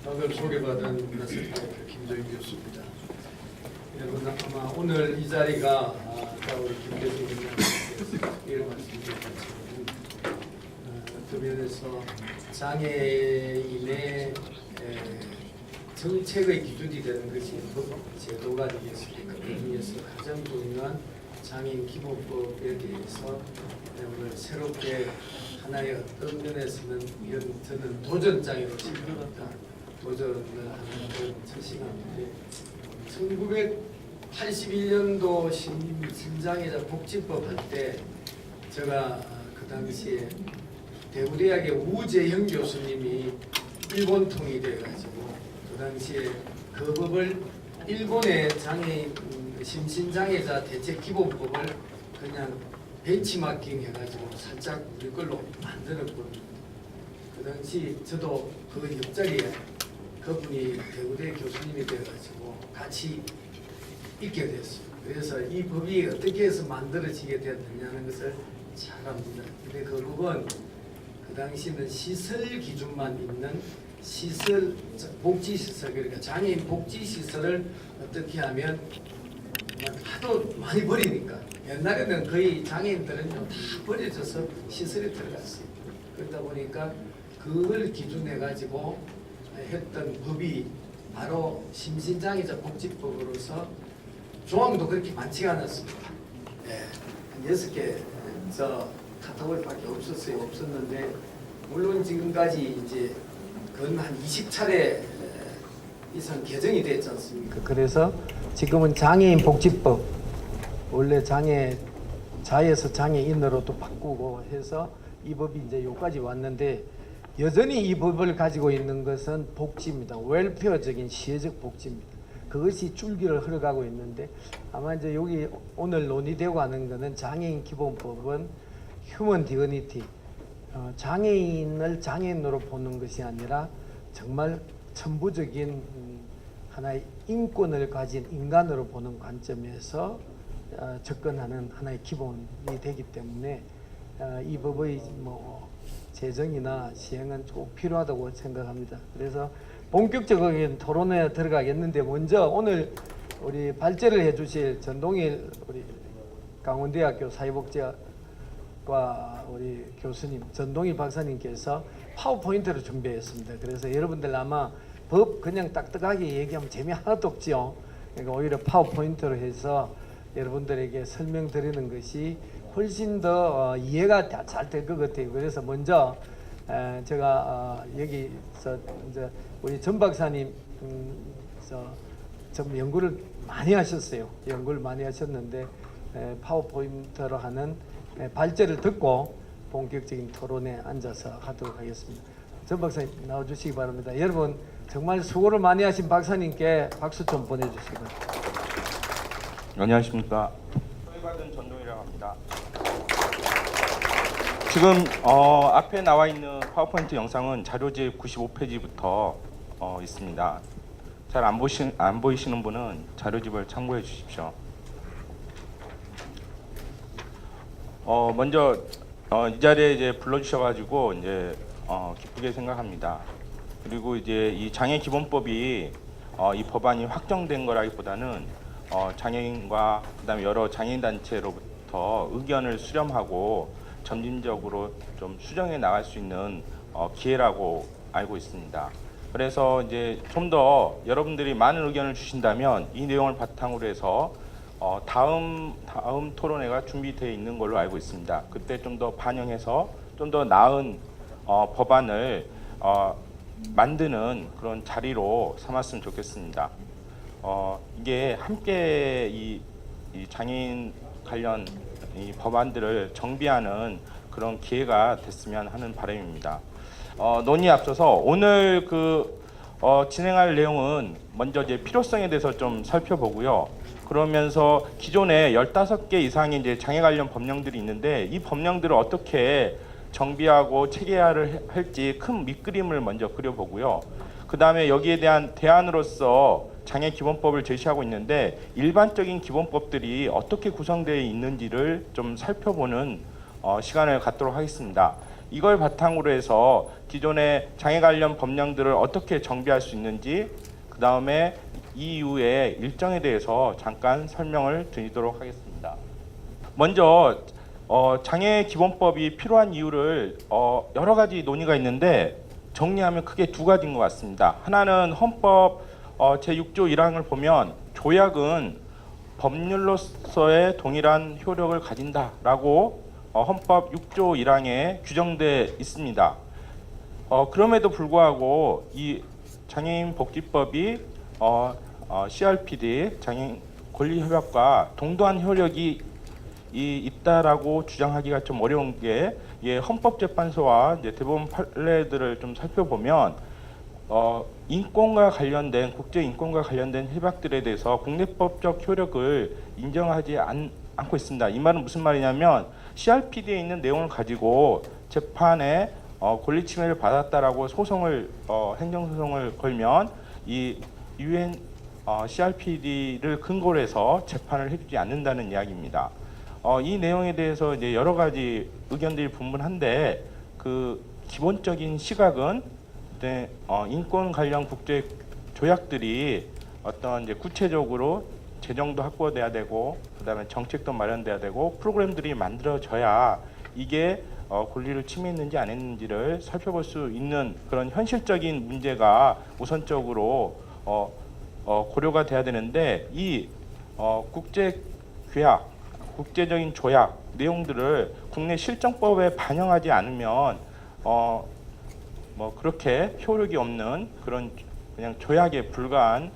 방금 소개받은 나스테크 김도희 교수입니다. 여러분 아마 오늘 이 자리가 아까 우리 김대중 위원장께서 이런 말씀드렸지만 어떤 면에서 장애인의 정책의 기준이 되는 것이 제도가 되겠습니까? 그 중에서 가장 중요한 장애인 기본법에 대해서 오늘 새롭게 하나의 어떤 면에서는 이런 저는 도전장애로 생각합니다. 도전을 하는 그런 처신하는데 1981년도 신장애자 복지법 할 때 제가 그 당시에 대구대학의 우재형 교수님이 일본 통이 돼가지고 그 당시에 그 법을 일본의 장애인 심신장애자 대책기본법을 그냥 벤치마킹 해가지고 살짝 우리 걸로 만들었거든요. 그 당시 저도 그 옆자리에 그분이 대구대 교수님이 돼가지고 같이 있게 됐어요. 그래서 이 법이 어떻게 해서 만들어지게 됐느냐는 것을 잘 압니다. 근데 그 법은 그 당시는 시설 기준만 있는 시설, 복지시설, 그러니까 장애인 복지시설을 어떻게 하면 하도 많이 버리니까 옛날에는 거의 장애인들은 다 버려져서 시설에 들어갔어요. 그러다 보니까 그걸 기준해 가지고 했던 법이 바로 심신장애자 복지법으로서 조항도 그렇게 많지가 않았습니다. 한 6개 저 카테고리밖에 없었는데 물론 지금까지 이제 건 한 20차례 이상 개정이 됐지 않습니까? 그래서 지금은 장애인 복지법 원래 자에서 장애인으로도 바꾸고 해서 이 법이 이제 여기까지 왔는데 여전히 이 법을 가지고 있는 것은 복지입니다. 웰페어적인 시혜적 복지입니다. 그것이 줄기를 흘러가고 있는데 아마 이제 여기 오늘 논의되고 하는 것은 장애인 기본법은 휴먼 디그니티 장애인을 장애인으로 보는 것이 아니라 정말 천부적인 하나의 인권을 가진 인간으로 보는 관점에서 접근하는 하나의 기본이 되기 때문에 이 법의 제정이나 시행은 꼭 필요하다고 생각합니다. 그래서 본격적인 토론에 들어가겠는데 먼저 오늘 우리 발제를 해주실 전동일 우리 강원대학교 사회복지학과 우리 교수님 전동일 박사님께서 파워포인트를 준비했습니다. 그래서 여러분들 아마 법 그냥 딱딱하게 얘기하면 재미 하나도 없지요. 그러니까 오히려 파워포인트로 해서 여러분들에게 설명드리는 것이 훨씬 더 이해가 잘 될 것 같아요. 그래서 먼저 제가 여기서 이제 우리 전 박사님 좀 연구를 많이 하셨어요. 연구를 많이 하셨는데 파워포인트로 하는 발제를 듣고 본격적인 토론에 앉아서 하도록 하겠습니다. 전 박사님 나와주시기 바랍니다. 여러분 정말 수고를 많이 하신 박사님께 박수 좀 보내주시기 바랍니다. 안녕하십니까. 소외받은 전동이라고 합니다. 지금 앞에 나와 있는 파워포인트 영상은 자료집 95페이지부터 있습니다. 잘 안 보이시는 분은 자료집을 참고해 주십시오. 먼저 이 자리에 이제 불러주셔가지고 이제 기쁘게 생각합니다. 그리고 이제 이 장애 기본법이 이 법안이 확정된 거라기보다는 장애인과 그다음에 여러 장애인 단체로부터 의견을 수렴하고 점진적으로 좀 수정해 나갈 수 있는 기회라고 알고 있습니다. 그래서 이제 좀 더 여러분들이 많은 의견을 주신다면 이 내용을 바탕으로 해서 다음 토론회가 준비되어 있는 걸로 알고 있습니다. 그때 좀 더 반영해서 좀 더 나은 법안을 만드는 그런 자리로 삼았으면 좋겠습니다. 이게 함께 이 장애인 관련 이 법안들을 정비하는 그런 기회가 됐으면 하는 바람입니다. 논의에 앞서서 오늘 진행할 내용은 먼저 이제 필요성에 대해서 좀 살펴보고요. 그러면서 기존에 15개 이상의 이제 장애 관련 법령들이 있는데 이 법령들을 어떻게 정비하고 체계화를 할지 큰 밑그림을 먼저 그려보고요. 그 다음에 여기에 대한 대안으로서 장애 기본법을 제시하고 있는데 일반적인 기본법들이 어떻게 구성되어 있는지를 좀 살펴보는 시간을 갖도록 하겠습니다. 이걸 바탕으로 해서 기존의 장애 관련 법령들을 어떻게 정비할 수 있는지, 그 다음에 이후의 일정에 대해서 잠깐 설명을 드리도록 하겠습니다. 먼저 장애 기본법이 필요한 이유를 여러 가지 논의가 있는데 정리하면 크게 두 가지인 것 같습니다. 하나는 헌법 제6조 1항을 보면 조약은 법률로서의 동일한 효력을 가진다라고 헌법 6조 1항에 규정돼 있습니다. 그럼에도 불구하고 이 장애인 복지법이 CRPD 장애인 권리협약과 동등한 효력이 있다라고 주장하기가 좀 어려운 게, 헌법재판소와 이제 대법원 판례들을 좀 살펴보면 인권과 관련된 국제 인권과 관련된 협약들에 대해서 국내법적 효력을 인정하지 않고 있습니다. 이 말은 무슨 말이냐면 CRPD에 있는 내용을 가지고 재판에 권리 침해를 받았다라고 소송을 행정소송을 걸면 이 UN CRPD를 근거로 해서 재판을 해주지 않는다는 이야기입니다. 이 내용에 대해서 이제 여러 가지 의견들이 분분한데 그 기본적인 시각은 이제 인권 관련 국제 조약들이 어떤 이제 구체적으로 재정도 확보돼야 되고, 그다음에 정책도 마련돼야 되고, 프로그램들이 만들어져야 이게 권리를 침해했는지 안 했는지를 살펴볼 수 있는 그런 현실적인 문제가 우선적으로 고려가 돼야 되는데, 이 국제 규약, 국제적인 조약 내용들을 국내 실정법에 반영하지 않으면 뭐 그렇게 효력이 없는 그런 그냥 조약에 불과한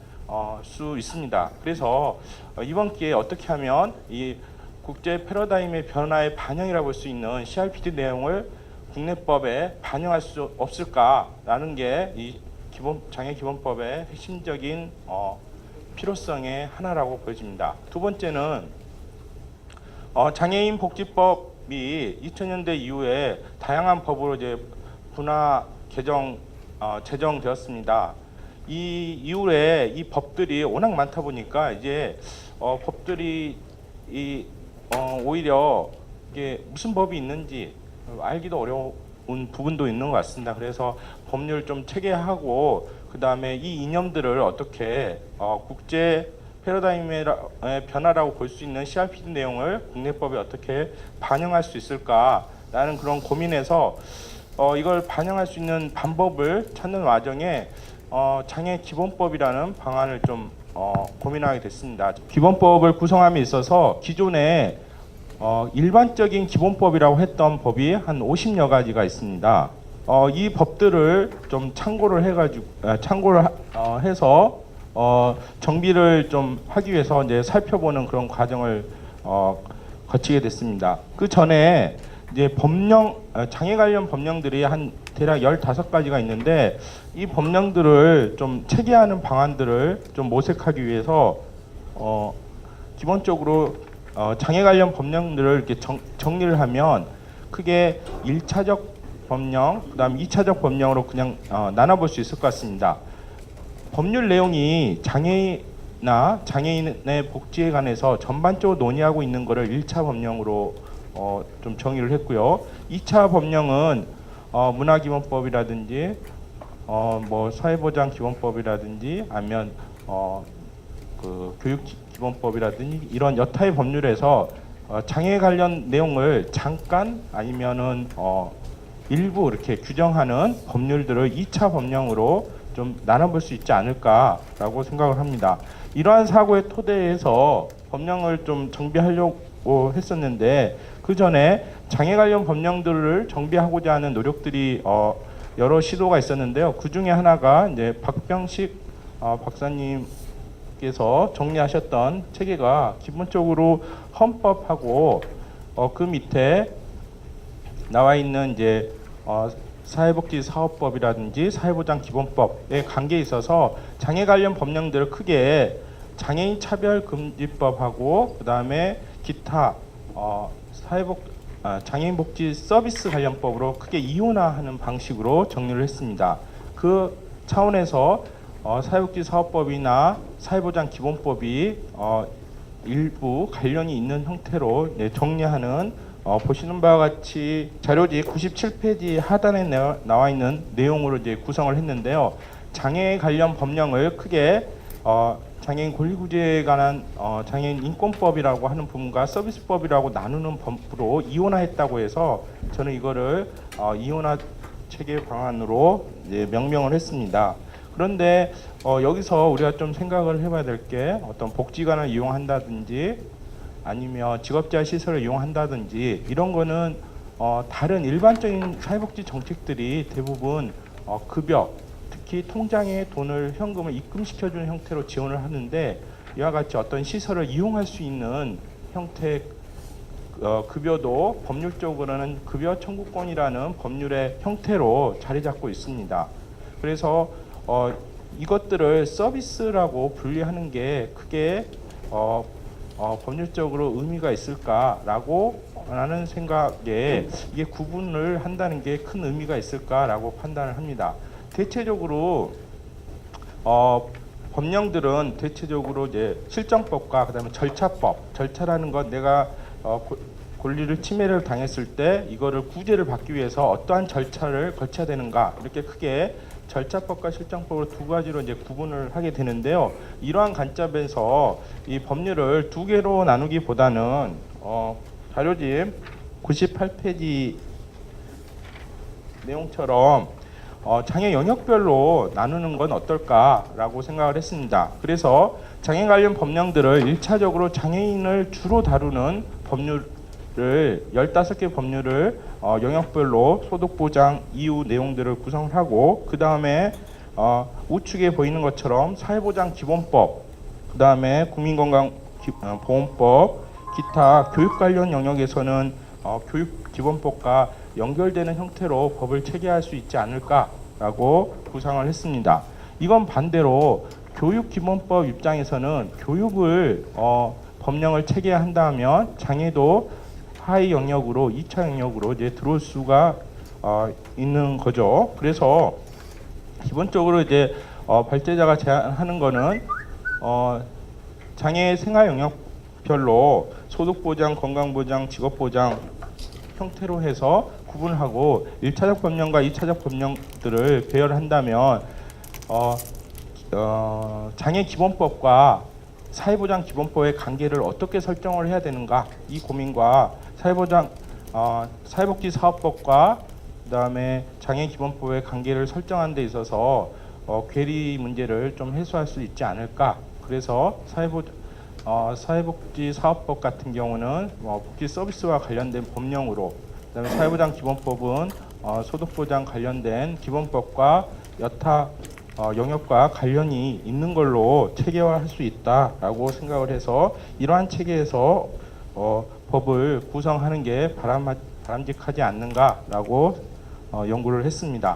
수 있습니다. 그래서 이번 기회에 어떻게 하면 이 국제 패러다임의 변화의 반영이라고 볼 수 있는 CRPD 내용을 국내법에 반영할 수 없을까라는 게 이 장애 기본법의 핵심적인 필요성의 하나라고 보여집니다. 두 번째는 장애인 복지법이 2000년대 이후에 다양한 법으로 이제 분화 개정 제정되었습니다. 이 이후에 이 법들이 워낙 많다 보니까 이제 법들이 오히려 이게 무슨 법이 있는지 알기도 어려운 부분도 있는 것 같습니다. 그래서 법률 좀 체계하고 그 다음에 이 이념들을 어떻게 국제 패러다임의 변화라고 볼 수 있는 CRPD 내용을 국내법에 어떻게 반영할 수 있을까라는 그런 고민에서 이걸 반영할 수 있는 방법을 찾는 와중에 장애 기본법이라는 방안을 좀 고민하게 됐습니다. 기본법을 구성함에 있어서 기존에 일반적인 기본법이라고 했던 법이 한 50여 가지가 있습니다. 이 법들을 좀 참고를 해서 정비를 좀 하기 위해서 이제 살펴보는 그런 과정을 거치게 됐습니다. 그 전에 이제 장애 관련 법령들이 한 대략 15가지가 있는데 이 법령들을 좀 체계하는 방안들을 좀 모색하기 위해서 기본적으로 장애 관련 법령들을 이렇게 정리를 하면 크게 1차적 법령, 그다음 2차적 법령으로 그냥 나눠볼 수 있을 것 같습니다. 법률 내용이 장애인이나 장애인의 복지에 관해서 전반적으로 논의하고 있는 것을 1차 법령으로 좀 정의를 했고요. 2차 법령은 문화기본법이라든지 뭐 사회보장기본법이라든지 아니면 그 교육기본법이라든지 이런 여타의 법률에서 장애 관련 내용을 잠깐 아니면은 일부 이렇게 규정하는 법률들을 2차 법령으로 좀 나눠볼 수 있지 않을까라고 생각을 합니다. 이러한 사고의 토대에서 법령을 좀 정비하려고 했었는데 그 전에 장애 관련 법령들을 정비하고자 하는 노력들이 여러 시도가 있었는데요. 그 중에 하나가 이제 박병식 박사님께서 정리하셨던 체계가 기본적으로 헌법하고 그 밑에 나와 있는 이제 사회복지사업법이라든지 사회보장기본법의 관계에 있어서 장애 관련 법령들을 크게 장애인 차별금지법하고 그 다음에 기타 장애인 복지 서비스 관련법으로 크게 이혼화하는 방식으로 정리를 했습니다. 그 차원에서 사회복지사업법이나 사회보장기본법이 일부 관련이 있는 형태로 정리하는 보시는 바와 같이 자료지 97페이지 하단에 나와 있는 내용으로 이제 구성을 했는데요. 장애 관련 법령을 크게 장애인 권리구제에 관한 장애인 인권법이라고 하는 부분과 서비스법이라고 나누는 법으로 이원화했다고 해서 저는 이거를 이원화 체계 방안으로 이제 명명을 했습니다. 그런데 여기서 우리가 좀 생각을 해봐야 될 게 어떤 복지관을 이용한다든지 아니면 직업재활 시설을 이용한다든지 이런 거는 다른 일반적인 사회복지 정책들이 대부분 급여, 특히 통장에 돈을 현금을 입금시켜주는 형태로 지원을 하는데 이와 같이 어떤 시설을 이용할 수 있는 형태 급여도 법률적으로는 급여 청구권이라는 법률의 형태로 자리 잡고 있습니다. 그래서 이것들을 서비스라고 분리하는 게 크게 법률적으로 의미가 있을까라고 하는 생각에 이게 구분을 한다는 게 큰 의미가 있을까라고 판단을 합니다. 대체적으로 법령들은 대체적으로 이제 실정법과 그다음에 절차라는 건 내가 권리를 침해를 당했을 때 이거를 구제를 받기 위해서 어떠한 절차를 거쳐야 되는가 이렇게 크게 절차법과 실정법으로 두 가지로 이제 구분을 하게 되는데요. 이러한 관점에서 이 법률을 두 개로 나누기보다는 자료집 98페이지 내용처럼 장애 영역별로 나누는 건 어떨까라고 생각을 했습니다. 그래서 장애 관련 법령들을 1차적으로 장애인을 주로 다루는 법률을 15개 법률을 영역별로 소득보장 이후 내용들을 구성을 하고 그 다음에 우측에 보이는 것처럼 사회보장기본법, 그 다음에 국민건강보험법, 기타 교육 관련 영역에서는 교육기본법과 연결되는 형태로 법을 체계할 수 있지 않을까라고 구상을 했습니다. 이건 반대로 교육기본법 입장에서는 교육을 법령을 체계한다면 장애도 하위 영역으로 2차 영역으로 이제 들어올 수가 있는 거죠. 그래서 기본적으로 이제 발제자가 제안하는 거는 장애 생활 영역별로 소득보장, 건강보장, 직업보장 형태로 해서 구분하고 1차적 법령과 2차적 법령들을 배열한다면 장애 기본법과 사회보장 기본법의 관계를 어떻게 설정을 해야 되는가 이 고민과 사회복지 사업법과 그다음에 장애 기본법의 관계를 설정하는 데 있어서 괴리 문제를 좀 해소할 수 있지 않을까. 그래서 사회복지 사업법 같은 경우는 복지 서비스와 관련된 법령으로, 그다음에 사회보장 기본법은 소득보장 관련된 기본법과 여타 영역과 관련이 있는 걸로 체계화할 수 있다라고 생각을 해서 이러한 체계에서 법을 구성하는 게 바람직하지 않는가라고 연구를 했습니다.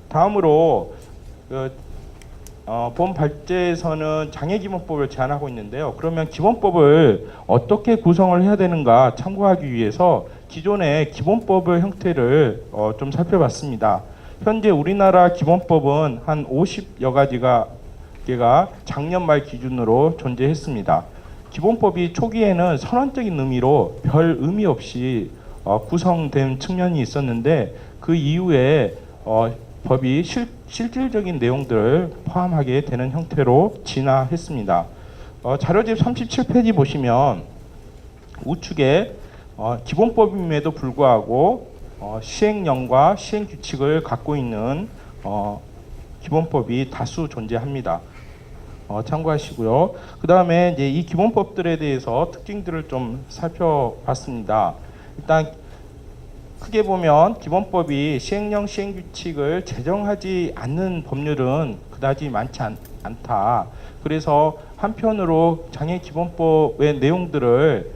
다음으로 본 발제에서는 장애기본법을 제안하고 있는데요. 그러면 기본법을 어떻게 구성을 해야 되는가 참고하기 위해서 기존의 기본법의 형태를 좀 살펴봤습니다. 현재 우리나라 기본법은 한 50여 가지가 작년 말 기준으로 존재했습니다. 기본법이 초기에는 선언적인 의미로 별 의미 없이 구성된 측면이 있었는데 그 이후에 법이 실질적인 내용들을 포함하게 되는 형태로 진화했습니다. 자료집 37페이지 보시면 우측에 기본법임에도 불구하고 시행령과 시행규칙을 갖고 있는 기본법이 다수 존재합니다. 참고하시고요. 그 다음에 이제 이 기본법들에 대해서 특징들을 좀 살펴봤습니다. 일단 크게 보면 기본법이 시행령 시행규칙을 제정하지 않는 법률은 그다지 많지 않다. 그래서 한편으로 장애기본법의 내용들을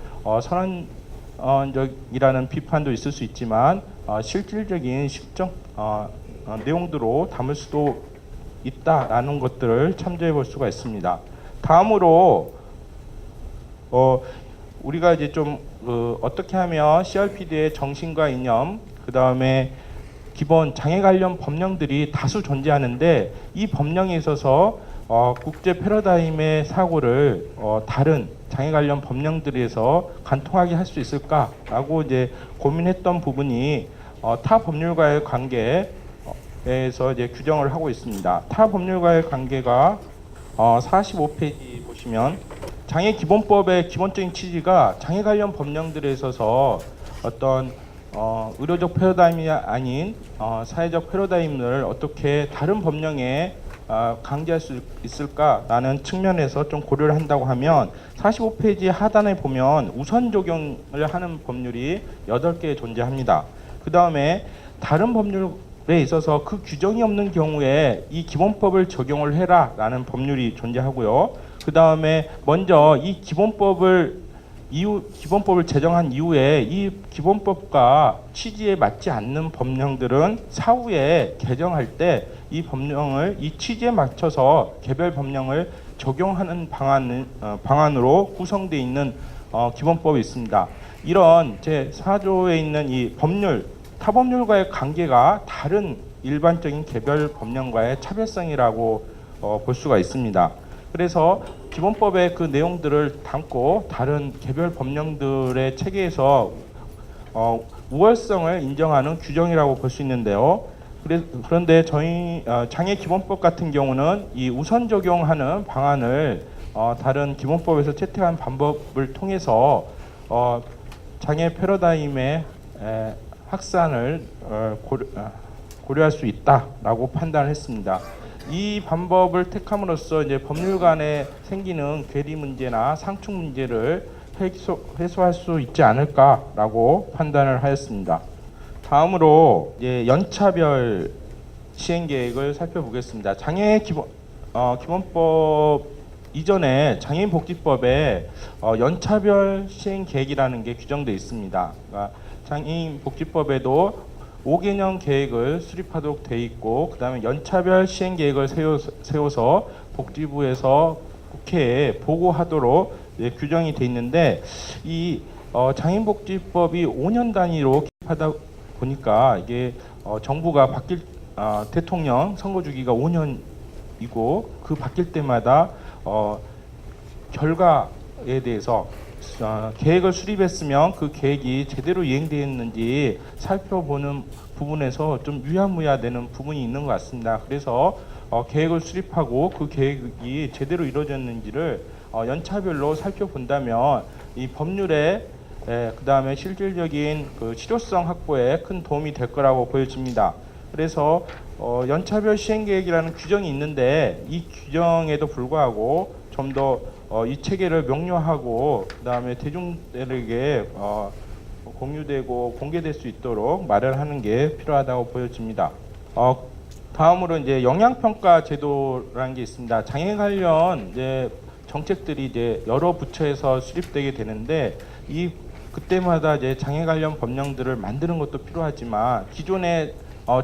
선언적이라는 비판도 있을 수 있지만 실질적인 실정 내용들로 담을 수도 있다라는 것들을 참조해 볼 수가 있습니다. 다음으로 우리가 이제 좀 어떻게 하면 CRPD의 정신과 이념, 그 다음에 기본 장애 관련 법령들이 다수 존재하는데 이 법령에 있어서 국제 패러다임의 사고를 다른 장애 관련 법령들에서 관통하게 할 수 있을까라고 이제 고민했던 부분이 타 법률과의 관계에서 이제 규정을 하고 있습니다. 타 법률과의 관계가 45페이지 보시면 장애 기본법의 기본적인 취지가 장애 관련 법령들에 있어서 어떤 의료적 패러다임이 아닌 사회적 패러다임을 어떻게 다른 법령에 강제할 수 있을까라는 측면에서 좀 고려를 한다고 하면 45페이지 하단에 보면 우선 적용을 하는 법률이 8개 존재합니다. 그 다음에 다른 법률에 있어서 그 규정이 없는 경우에 이 기본법을 적용을 해라라는 법률이 존재하고요. 그 다음에 먼저 이 기본법을 제정한 이후에 이 기본법과 취지에 맞지 않는 법령들은 사후에 개정할 때 이 법령을 이 취지에 맞춰서 개별 법령을 적용하는 방안으로 구성되어 있는 기본법이 있습니다. 이런 제4조에 있는 이 법률, 타법률과의 관계가 다른 일반적인 개별 법령과의 차별성이라고 볼 수가 있습니다. 그래서 기본법의 그 내용들을 담고 다른 개별 법령들의 체계에서 우월성을 인정하는 규정이라고 볼 수 있는데요. 그런데 저희 장애 기본법 같은 경우는 이 우선 적용하는 방안을 다른 기본법에서 채택한 방법을 통해서 장애 패러다임의 확산을 고려할 수 있다라고 판단을 했습니다. 이 방법을 택함으로써 이제 법률 간에 생기는 괴리 문제나 상충 문제를 해소할 수 있지 않을까라고 판단을 하였습니다. 다음으로 이제 연차별 시행 계획을 살펴보겠습니다. 장애 기본법 이전에 장애인복지법에 연차별 시행 계획이라는 게 규정되어 있습니다. 그러니까 장애인복지법에도 5개년 계획을 수립하도록 되어 있고, 그 다음에 연차별 시행 계획을 세워서 복지부에서 국회에 보고하도록 규정이 되어 있는데, 이 장애인복지법이 5년 단위로 기입하다 보니까 이게 정부가 바뀔 대통령 선거 주기가 5년이고 그 바뀔 때마다 결과에 대해서 계획을 수립했으면 그 계획이 제대로 이행되었는지 살펴보는 부분에서 좀 유야무야되는 부분이 있는 것 같습니다. 그래서 계획을 수립하고 그 계획이 제대로 이루어졌는지를 연차별로 살펴본다면 이 법률에 그 다음에 실질적인 그 실효성 확보에 큰 도움이 될 거라고 보여집니다. 그래서 연차별 시행계획이라는 규정이 있는데 이 규정에도 불구하고 좀 더 이 체계를 명료하고 그 다음에 대중들에게 공유되고 공개될 수 있도록 마련하는 게 필요하다고 보여집니다. 다음으로 이제 영향평가 제도라는 게 있습니다. 장애 관련 이제 정책들이 이제 여러 부처에서 수립되게 되는데 그때마다 이제 장애 관련 법령들을 만드는 것도 필요하지만 기존의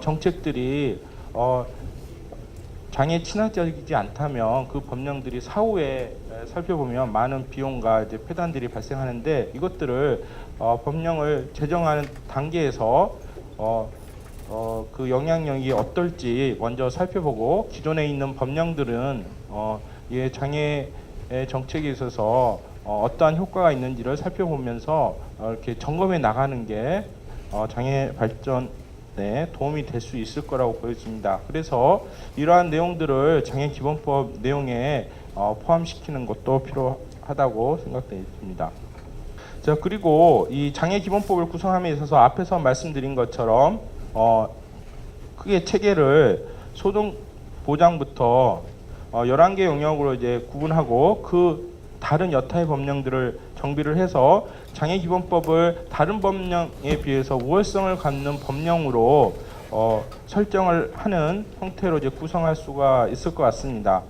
정책들이 장애 친화적이지 않다면 그 법령들이 사후에 살펴보면 많은 비용과 이제 폐단들이 발생하는데 이것들을 법령을 제정하는 단계에서 그 영향력이 어떨지 먼저 살펴보고 기존에 있는 법령들은 장애의 정책에 있어서 어떠한 효과가 있는지를 살펴보면서 이렇게 점검해 나가는 게 장애 발전에 도움이 될 수 있을 거라고 보여집니다. 그래서 이러한 내용들을 장애 기본법 내용에 포함시키는 것도 필요하다고 생각됩니다. 자, 그리고 이 장애 기본법을 구성함에 있어서 앞에서 말씀드린 것처럼 크게 체계를 소득 보장부터 11개 영역으로 이제 구분하고 그 다른 여타의 법령들을 정비를 해서 장애 기본법을 다른 법령에 비해서 우월성을 갖는 법령으로 설정을 하는 형태로 이제 구성할 수가 있을 것 같습니다.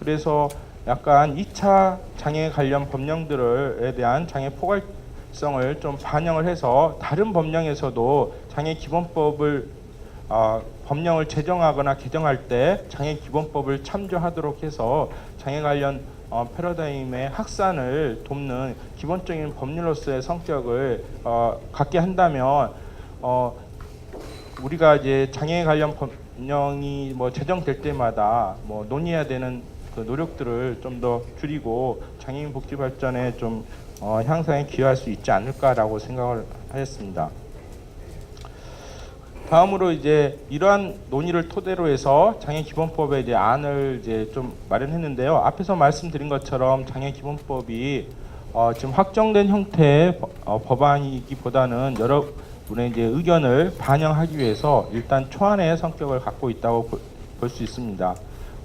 그래서 약간 2차 장애 관련 법령들에 대한 장애 포괄성을 좀 반영을 해서 다른 법령에서도 장애 기본법을 법령을 제정하거나 개정할 때 장애 기본법을 참조하도록 해서 장애 관련 패러다임의 확산을 돕는 기본적인 법률로서의 성격을 갖게 한다면 우리가 이제 장애 관련 법령이 제정될 때마다 논의해야 되는 그 노력들을 좀 더 줄이고 장애인 복지 발전에 좀 향상에 기여할 수 있지 않을까라고 생각을 하였습니다. 다음으로 이제 이러한 논의를 토대로 해서 장애 기본법의 이제 안을 이제 좀 마련했는데요. 앞에서 말씀드린 것처럼 장애 기본법이 지금 확정된 형태의 법안이기보다는 여러분의 이제 의견을 반영하기 위해서 일단 초안의 성격을 갖고 있다고 볼 수 있습니다.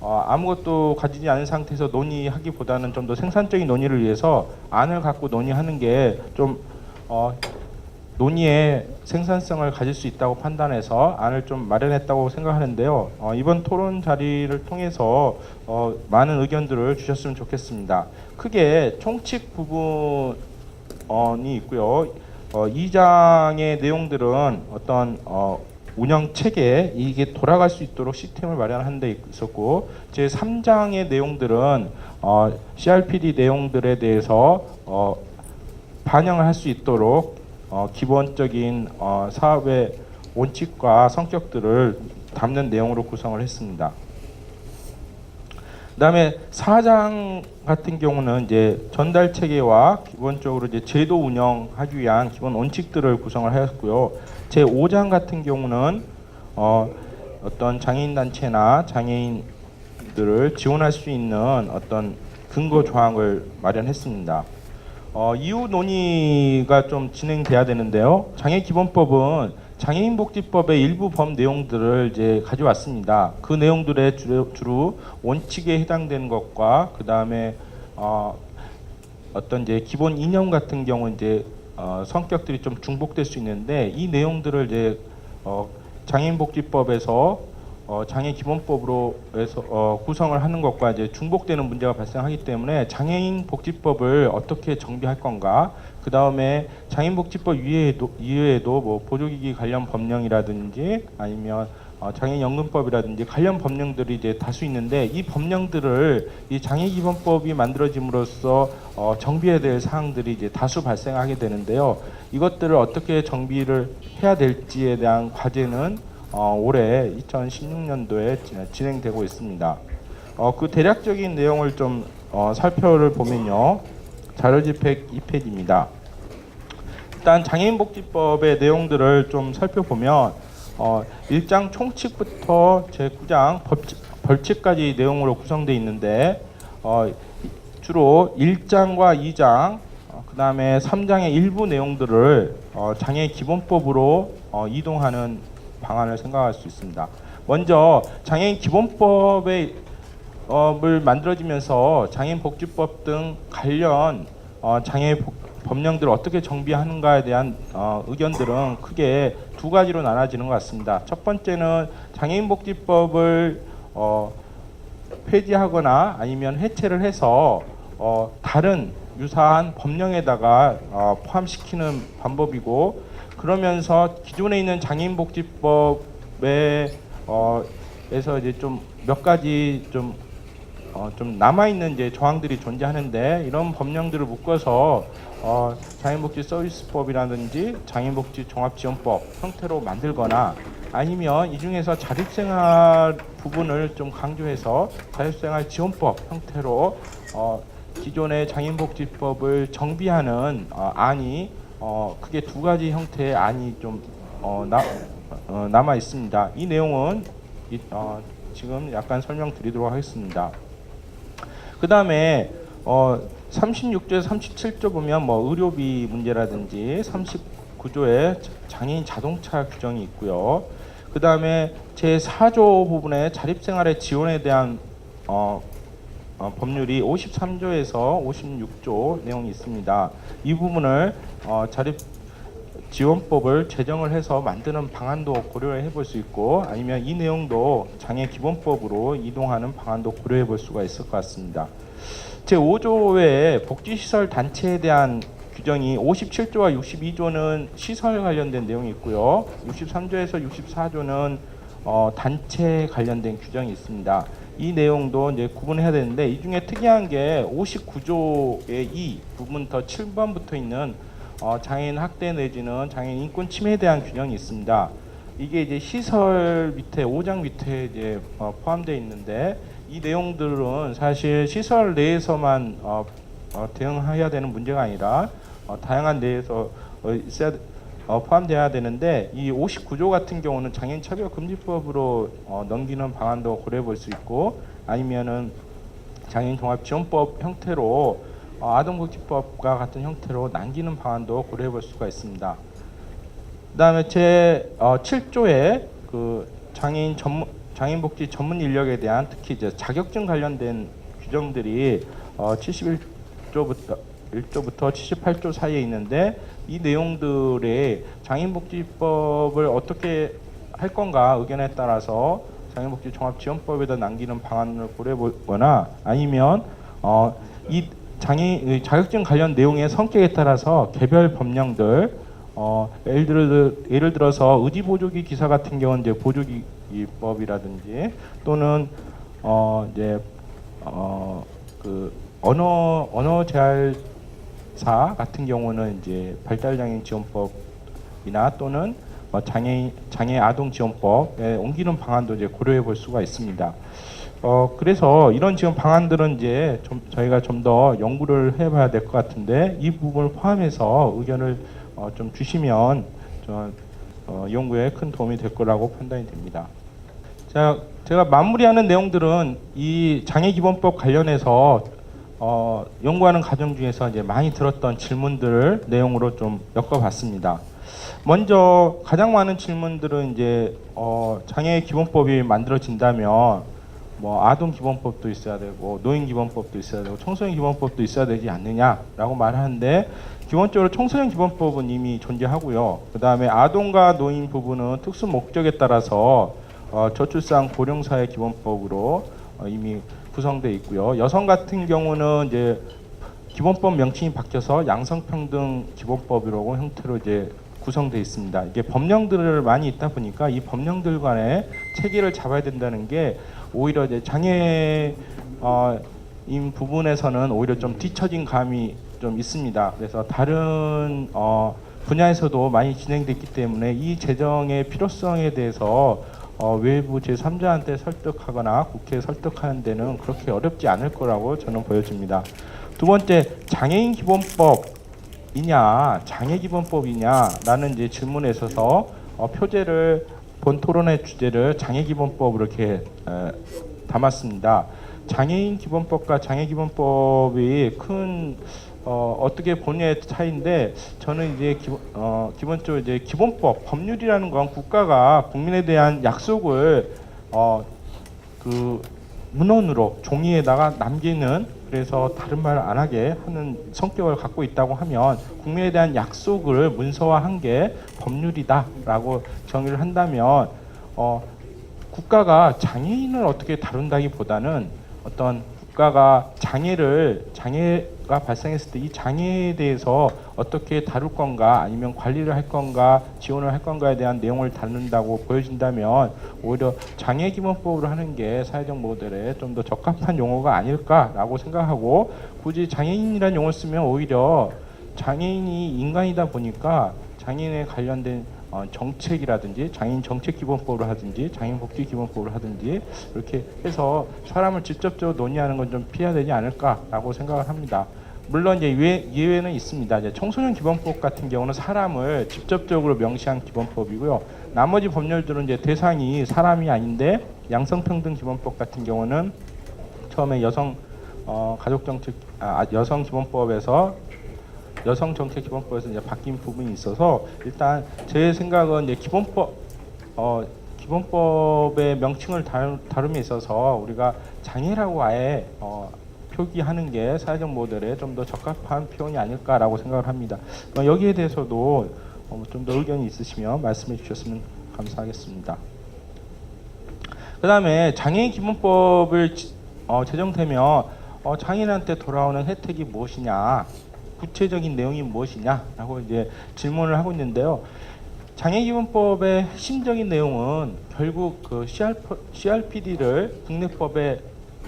아무것도 가지지 않은 상태에서 논의하기보다는 좀 더 생산적인 논의를 위해서 안을 갖고 논의하는 게 좀 논의의 생산성을 가질 수 있다고 판단해서 안을 좀 마련했다고 생각하는데요. 이번 토론 자리를 통해서 많은 의견들을 주셨으면 좋겠습니다. 크게 총칙 부분이 있고요. 2장의 내용들은 어떤 운영 체계 이게 돌아갈 수 있도록 시스템을 마련하는 데 있었고, 제 3장의 내용들은 CRPD 내용들에 대해서 반영을 할 수 있도록 기본적인 사업의 원칙과 성격들을 담는 내용으로 구성을 했습니다. 그다음에 4장 같은 경우는 이제 전달 체계와 기본적으로 이제 제도 운영하기 위한 기본 원칙들을 구성을 하였고요. 제 5장 같은 경우는 어떤 장애인 단체나 장애인들을 지원할 수 있는 어떤 근거 조항을 마련했습니다. 이후 논의가 좀 진행돼야 되는데요. 장애기본법은 장애인복지법의 일부 법 내용들을 이제 가져왔습니다. 그 내용들의 주로 원칙에 해당되는 것과 그 다음에 어떤 이제 기본 이념 같은 경우 이제 성격들이 좀 중복될 수 있는데, 이 내용들을 이제 장애인복지법에서 장애기본법으로 해서 구성을 하는 것과 이제 중복되는 문제가 발생하기 때문에 장애인복지법을 어떻게 정비할 건가, 그 다음에 장애인복지법 이외에도 뭐 보조기기 관련 법령이라든지 아니면 장애인연금법이라든지 관련 법령들이 이제 다수 있는데, 이 법령들을 이 장애기본법이 만들어짐으로써 정비해야 될 사항들이 이제 다수 발생하게 되는데요. 이것들을 어떻게 정비를 해야 될지에 대한 과제는 올해 2016년도에 진행되고 있습니다. 그 대략적인 내용을 좀 살펴를 보면요. 자료집획 2페이지입니다. 일단 장애인복지법의 내용들을 좀 살펴보면 1장 총칙부터 제9장 벌칙까지 내용으로 구성되어 있는데, 주로 1장과 2장 그 다음에 3장의 일부 내용들을 장애기본법으로 이동하는 방안을 생각할 수 있습니다. 먼저 장애인 기본법을 만들어지면서 장애인복지법 등 관련 장애 법령들을 어떻게 정비하는가에 대한 의견들은 크게 두 가지로 나눠지는 것 같습니다. 첫 번째는 장애인복지법을 폐지하거나 아니면 해체를 해서 다른 유사한 법령에다가 포함시키는 방법이고, 그러면서 기존에 있는 장애인복지법에 에서 이제 좀 몇 가지 좀 남아 있는 이제 조항들이 존재하는데, 이런 법령들을 묶어서 장애인복지 서비스법이라든지 장애인복지 종합지원법 형태로 만들거나, 아니면 이 중에서 자립생활 부분을 좀 강조해서 자립생활 지원법 형태로 기존의 장애인복지법을 정비하는 안이 크게 두 가지 형태의 안이 좀 남아 있습니다. 이 내용은 지금 약간 설명드리도록 하겠습니다. 그 다음에 36조에서 37조 보면 뭐 의료비 문제라든지 39조에 장애인 자동차 규정이 있고요. 그 다음에 제4조 부분에 자립생활의 지원에 대한 법률이 53조에서 56조 내용이 있습니다. 이 부분을 자립지원법을 제정을 해서 만드는 방안도 고려해 볼 수 있고, 아니면 이 내용도 장애기본법으로 이동하는 방안도 고려해 볼 수가 있을 것 같습니다. 제5조의 복지시설 단체에 대한 규정이 57조와 62조는 시설 관련된 내용이 있고요. 63조에서 64조는 단체 관련된 규정이 있습니다. 이 내용도 이제 구분해야 되는데, 이 중에 특이한 게 59조의 2 부분부터 7번부터 있는 장애인 학대 내지는 장애인 인권 침해에 대한 규정이 있습니다. 이게 이제 시설 밑에 5장 밑에 이제 포함되어 있는데 이 내용들은 사실 시설 내에서만 대응해야 되는 문제가 아니라 다양한 내에서 있어야 포함돼야 되는데 이 59조 같은 경우는 장애인 차별 금지법으로 넘기는 방안도 고려해 볼 수 있고 아니면은 장애인 종합 지원법 형태로 아동복지법과 같은 형태로 남기는 방안도 고려해 볼 수가 있습니다. 그다음에 제 7조에 그 장애인복지 전문 인력에 대한 특히 이제 자격증 관련된 규정들이 71조부터 78조 사이에 있는데 이 내용들의 장애인복지법을 어떻게 할 건가 의견에 따라서 장애인복지 종합지원법에다 남기는 방안을 고려해보거나 아니면 이 자격증 관련 내용의 성격에 따라서 개별 법령들 예를 들어서 의지보조기 기사 같은 경우는 이제 보조기법이라든지 또는 그 언어 재활사 같은 경우는 이제 발달장애인 지원법이나 또는 장애 아동 지원법에 옮기는 방안도 이제 고려해 볼 수가 있습니다. 그래서 이런 지원 방안들은 이제 저희가 좀 더 연구를 해봐야 될 것 같은데 이 부분을 포함해서 의견을 좀 주시면 연구에 큰 도움이 될 거라고 판단이 됩니다. 자, 제가 마무리하는 내용들은 이 장애기본법 관련해서 연구하는 과정 중에서 이제 많이 들었던 질문들을 내용으로 좀 엮어봤습니다. 먼저 가장 많은 질문들은 이제 장애기본법이 만들어진다면 뭐 아동 기본법도 있어야 되고 노인 기본법도 있어야 되고 청소년 기본법도 있어야 되지 않느냐라고 말하는데 기본적으로 청소년 기본법은 이미 존재하고요. 그 다음에 아동과 노인 부분은 특수 목적에 따라서 저출산 고령사회 기본법으로 이미 구성되어 있고요. 여성 같은 경우는 이제 기본법 명칭이 바뀌어서 양성평등 기본법이라고 형태로 이제 구성되어 있습니다. 이게 법령들을 많이 있다 보니까 이 법령들 간의 체계를 잡아야 된다는 게 오히려 이제 장애인 부분에서는 오히려 좀 뒤처진 감이 좀 있습니다. 그래서 다른 분야에서도 많이 진행됐기 때문에 이 제정의 필요성에 대해서 외부 제3자한테 설득하거나 국회에 설득하는 데는 그렇게 어렵지 않을 거라고 저는 보여집니다. 두 번째, 장애인 기본법이냐 장애기본법이냐라는 이제 질문에 있어서 표제를 본 토론의 주제를 장애기본법으로 이렇게 담았습니다. 장애인 기본법과 장애기본법이 큰 어떻게 본의 차이인데 저는 이제 기본적으로 이제 기본법 법률이라는 건 국가가 국민에 대한 약속을 그 문헌으로 종이에다가 남기는 그래서 다른 말을 안 하게 하는 성격을 갖고 있다고 하면 국민에 대한 약속을 문서화한 게 법률이다라고 정의를 한다면 국가가 장애인을 어떻게 다룬다기보다는 어떤 국가가 장애가 발생했을 때 이 장애에 대해서 어떻게 다룰 건가 아니면 관리를 할 건가 지원을 할 건가에 대한 내용을 다룬다고 보여진다면 오히려 장애기본법으로 하는 게 사회적 모델에 좀 더 적합한 용어가 아닐까라고 생각하고 굳이 장애인이라는 용어를 쓰면 오히려 장애인이 인간이다 보니까 장애인에 관련된 정책이라든지 장애인 정책기본법을 하든지 장애인복지기본법을 하든지 이렇게 해서 사람을 직접적으로 논의하는 건 좀 피해야 되지 않을까라고 생각을 합니다. 물론 이제 예외는 있습니다. 이제 청소년 기본법 같은 경우는 사람을 직접적으로 명시한 기본법이고요. 나머지 법률들은 이제 대상이 사람이 아닌데 양성평등 기본법 같은 경우는 처음에 여성 기본법에서 여성 정책 기본법에서 이제 바뀐 부분이 있어서 일단 제 생각은 이제 기본법의 명칭을 다룸에 있어서 우리가 장애라고 아예 표기하는 게 사회적 모델에 좀 더 적합한 표현이 아닐까라고 생각을 합니다. 여기에 대해서도 좀 더 의견이 있으시면 말씀해 주셨으면 감사하겠습니다. 그 다음에 장애인 기본법을 제정되면 장애인한테 돌아오는 혜택이 무엇이냐 구체적인 내용이 무엇이냐라고 이제 질문을 하고 있는데요. 장애기본법의 핵심적인 내용은 결국 그 CRPD를 국내법에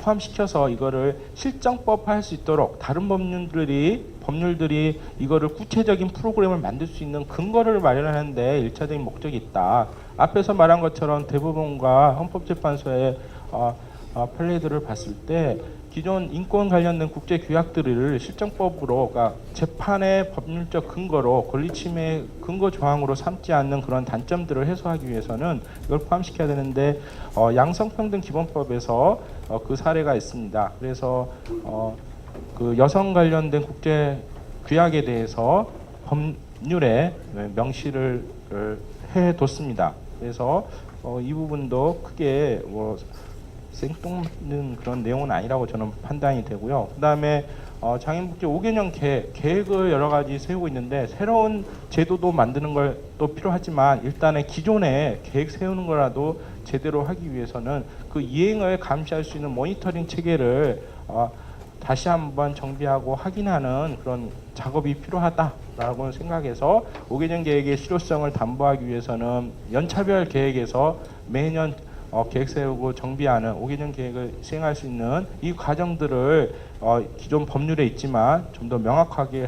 포함시켜서 이거를 실정법화할 수 있도록 다른 법률들이 이거를 구체적인 프로그램을 만들 수 있는 근거를 마련하는데 일차적인 목적이 있다. 앞에서 말한 것처럼 대법원과 헌법재판소의 판례들을 봤을 때 기존 인권 관련된 국제 규약들을 실정법으로, 그러니까 재판의 법률적 근거로 권리침해 근거 조항으로 삼지 않는 그런 단점들을 해소하기 위해서는 이걸 포함시켜야 되는데 양성평등 기본법에서 그 사례가 있습니다. 그래서 그 여성 관련된 국제 규약에 대해서 법률에 명시를 해뒀습니다. 그래서 이 부분도 크게 생뚱맞는 그런 내용은 아니라고 저는 판단이 되고요. 그다음에 장애인복지 5개년 계획을 여러 가지 세우고 있는데 새로운 제도도 만드는 걸 또 필요하지만 일단은 기존에 계획 세우는 거라도 제대로 하기 위해서는 그 이행을 감시할 수 있는 모니터링 체계를 다시 한번 정비하고 확인하는 그런 작업이 필요하다라고 생각해서 5개년 계획의 실효성을 담보하기 위해서는 연차별 계획에서 매년 계획 세우고 정비하는 5개년 계획을 시행할 수 있는 이 과정들을 기존 법률에 있지만 좀 더 명확하게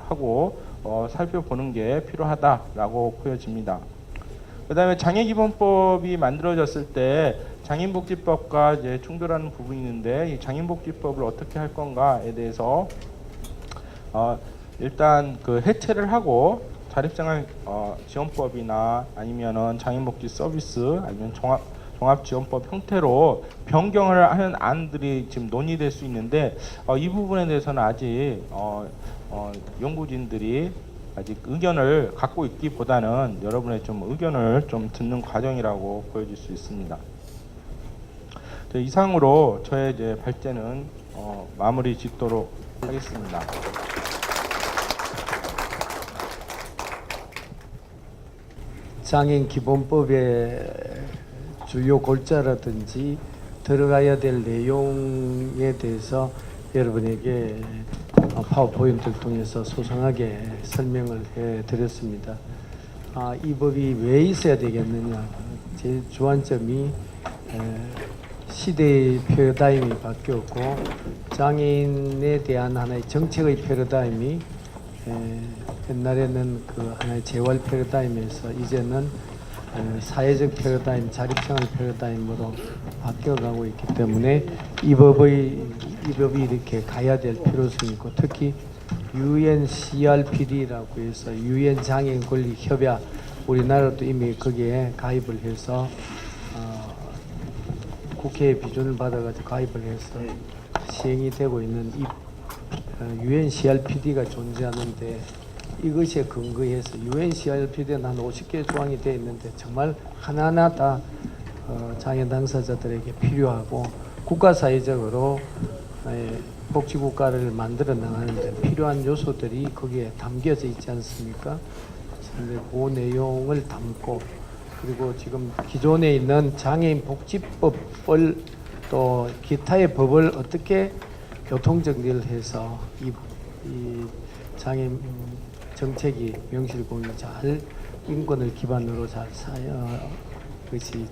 하고 살펴보는 게 필요하다라고 보여집니다. 그다음에 장애기본법이 만들어졌을 때 장애인복지법과 이제 충돌하는 부분이 있는데 이 장애인복지법을 어떻게 할 건가에 대해서 일단 그 해체를 하고 자립생활 지원법이나 아니면은 장애인복지 서비스 아니면 종합지원법 형태로 변경을 하는 안들이 지금 논의될 수 있는데 이 부분에 대해서는 아직 연구진들이 아직 의견을 갖고 있기보다는 여러분의 좀 의견을 좀 듣는 과정이라고 보여질 수 있습니다. 이상으로 저의 이제 발제는 마무리 짓도록 하겠습니다. 장애인 기본법의 주요 골자라든지 들어가야 될 내용에 대해서 여러분에게 파워포인트를 통해서 소상하게 설명을 해드렸습니다. 이 법이 왜 있어야 되겠느냐. 제 주안점이 시대의 패러다임이 바뀌었고 장애인에 대한 하나의 정책의 패러다임이 옛날에는 그 하나의 재활 패러다임에서 이제는 사회적 패러다임, 자립생활 패러다임으로 바뀌어가고 있기 때문에 이 법이 이렇게 가야 될 필요성이 있고 특히 UNCRPD라고 해서 유엔 장애인 권리 협약 우리나라도 이미 거기에 가입을 해서 국회의 비준을 받아가지고 가입을 해서 시행이 되고 있는 이 UNCRPD가 존재하는데 이것에 근거해서 UNCRPD는 한 50개 조항이 되어 있는데 정말 하나하나 다 장애 당사자들에게 필요하고 국가사회적으로 복지국가를 만들어 나가는 데 필요한 요소들이 거기에 담겨져 있지 않습니까? 그런데 그 내용을 담고 그리고 지금 기존에 있는 장애인 복지법을 또 기타의 법을 어떻게 교통정리를 해서 이 장애인 정책이 명실공히 잘 인권을 기반으로 잘 그것이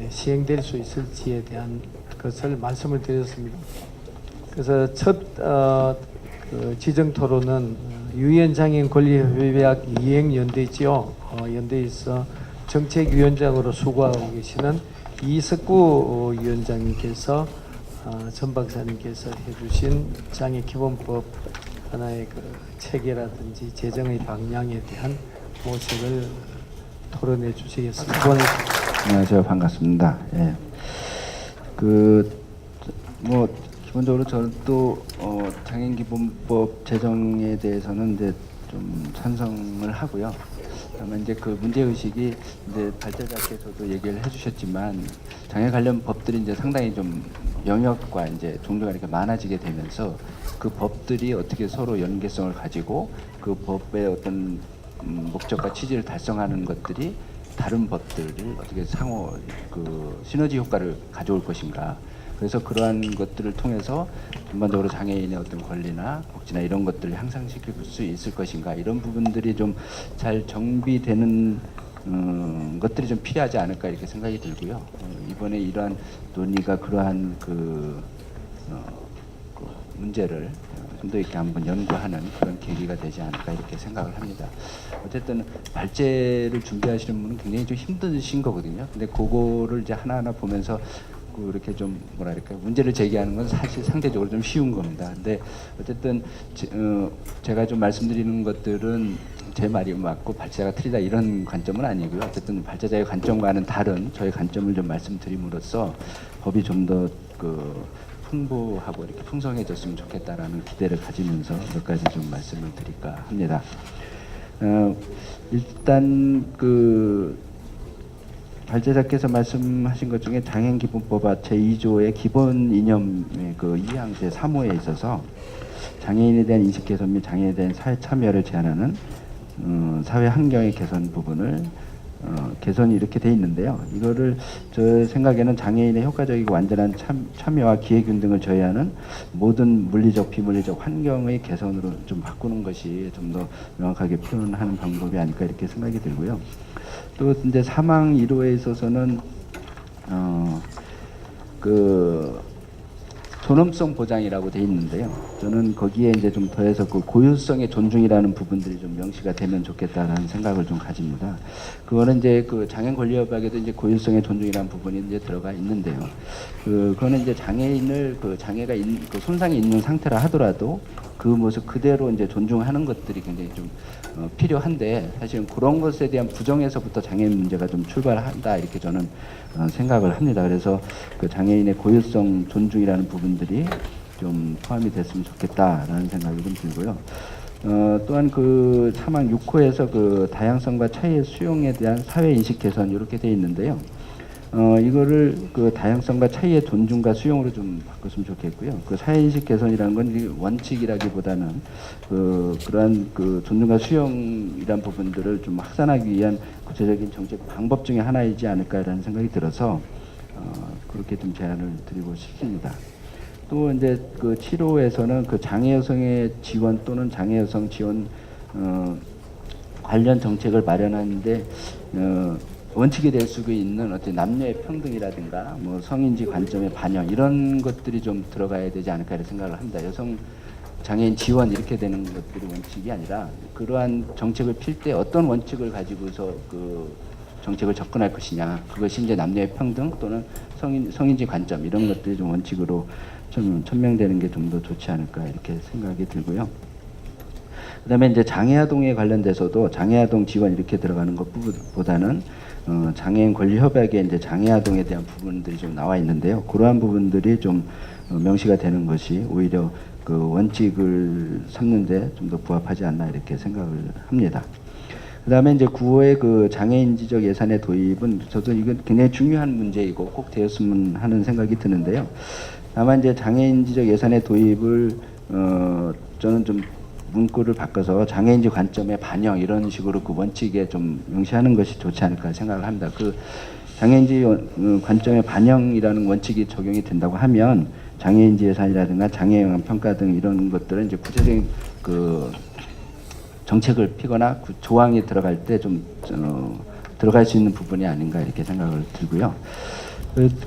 시행될 수 있을지에 대한 것을 말씀을 드렸습니다. 그래서 첫 지정 토론은 유엔 장애인 권리협약 이행연대지요. 연대에서 정책위원장으로 수고하고 계시는 이석구 위원장님께서 전 박사님께서 해주신 장애 기본법 하나의 그 체계라든지 재정의 방향에 대한 모색을 토론해 주시겠습니다. 안녕하세요. 반갑습니다. 예. 기본적으로 저는 또 장애인 기본법 제정에 대해서는 이제 좀 찬성을 하고요. 다만 이제 그 문제 의식이 이제 발제자께서도 얘기를 해주셨지만 장애 관련 법들이 이제 상당히 좀 영역과 이제 종류가 이렇게 많아지게 되면서 그 법들이 어떻게 서로 연계성을 가지고 그 법의 어떤 목적과 취지를 달성하는 것들이 다른 법들을 어떻게 상호 그 시너지 효과를 가져올 것인가. 그래서 그러한 것들을 통해서 전반적으로 장애인의 어떤 권리나 복지나 이런 것들을 향상시킬 수 있을 것인가, 이런 부분들이 좀 잘 정비되는 것들이 좀 필요하지 않을까 이렇게 생각이 들고요. 이번에 이러한 논의가 그러한 그 그 문제를 좀 더 이렇게 한번 연구하는 그런 계기가 되지 않을까 이렇게 생각을 합니다. 어쨌든 발제를 준비하시는 분은 굉장히 좀 힘드신 거거든요. 근데 그거를 이제 하나하나 보면서 이렇게 좀 뭐랄까 문제를 제기하는 건 사실 상대적으로 좀 쉬운 겁니다. 근데 어쨌든 제가 좀 말씀드리는 것들은 제 말이 맞고 발제자가 틀리다 이런 관점은 아니고요. 어쨌든 발제자의 관점과는 다른 저의 관점을 좀 말씀드림으로써 법이 좀 더 풍부하고 이렇게 풍성해졌으면 좋겠다라는 기대를 가지면서 몇 가지 좀 말씀을 드릴까 합니다. 일단 발제자께서 말씀하신 것 중에 장애인기본법 제2조의 기본 이념의 그 2항 제3호에 있어서 장애인에 대한 인식 개선 및 장애인에 대한 사회 참여를 제한하는 사회 환경의 개선 부분을 개선이 이렇게 돼 있는데요. 이거를 저 생각에는 장애인의 효과적이고 완전한 참여와 기회균 등을 저해하는 모든 물리적 비물리적 환경의 개선으로 좀 바꾸는 것이 좀 더 명확하게 표현하는 방법이 아닐까 이렇게 생각이 들고요. 또 이제 사망 1호에 있어서는 존엄성 보장이라고 돼 있는데요. 저는 거기에 이제 좀 더해서 그 고유성의 존중이라는 부분들이 좀 명시가 되면 좋겠다라는 생각을 좀 가집니다. 그거는 이제 그 장애인 권리협약에도 이제 고유성의 존중이라는 부분이 이제 들어가 있는데요. 그거는 이제 장애인을 장애가 손상이 있는 상태라 하더라도 그 모습 그대로 이제 존중하는 것들이 굉장히 좀 필요한데 사실은 그런 것에 대한 부정에서부터 장애인 문제가 좀 출발한다 이렇게 저는 생각을 합니다. 그래서 그 장애인의 고유성 존중이라는 부분들이 좀 포함이 됐으면 좋겠다라는 생각이 좀 들고요. 또한 그 사망 6호에서 그 다양성과 차이의 수용에 대한 사회 인식 개선 이렇게 돼 있는데요. 이거를 그 다양성과 차이의 존중과 수용으로 좀 바꿨으면 좋겠고요. 그 사회인식 개선이라는 건 원칙이라기보다는 그러한 그 존중과 수용이란 부분들을 좀 확산하기 위한 구체적인 정책 방법 중에 하나이지 않을까라는 생각이 들어서 그렇게 좀 제안을 드리고 싶습니다. 또 이제 그 7호에서는 그 장애 여성의 지원 또는 장애 여성 지원 관련 정책을 마련하는데 원칙이 될 수 있는 어떤 남녀의 평등이라든가 뭐 성인지 관점의 반영 이런 것들이 좀 들어가야 되지 않을까 이런 생각을 합니다. 여성 장애인 지원 이렇게 되는 것들이 원칙이 아니라 그러한 정책을 필 때 어떤 원칙을 가지고서 그 정책을 접근할 것이냐 그것이 이제 남녀의 평등 또는 성인지 관점 이런 것들이 좀 원칙으로 좀 천명되는 게 좀 더 좋지 않을까 이렇게 생각이 들고요. 그다음에 이제 장애아동에 관련돼서도 장애아동 지원 이렇게 들어가는 것보다는 장애인 권리 협약에 이제 장애아동에 대한 부분들이 좀 나와 있는데요. 그러한 부분들이 좀 명시가 되는 것이 오히려 그 원칙을 삼는데 좀 더 부합하지 않나 이렇게 생각을 합니다. 그다음에 이제 9호의 그 장애인지적 예산의 도입은 저도 이건 굉장히 중요한 문제이고 꼭 되었으면 하는 생각이 드는데요. 다만 이제 장애인지적 예산의 도입을 저는 좀 문구를 바꿔서 장애인지 관점의 반영 이런 식으로 그 원칙에 좀 명시하는 것이 좋지 않을까 생각을 합니다. 그 장애인지 관점의 반영이라는 원칙이 적용이 된다고 하면 장애인지 예산이라든가 장애 영향 평가 등 이런 것들은 이제 구체적인 그 정책을 피거나 그 조항이 들어갈 때 좀 들어갈 수 있는 부분이 아닌가 이렇게 생각을 들고요.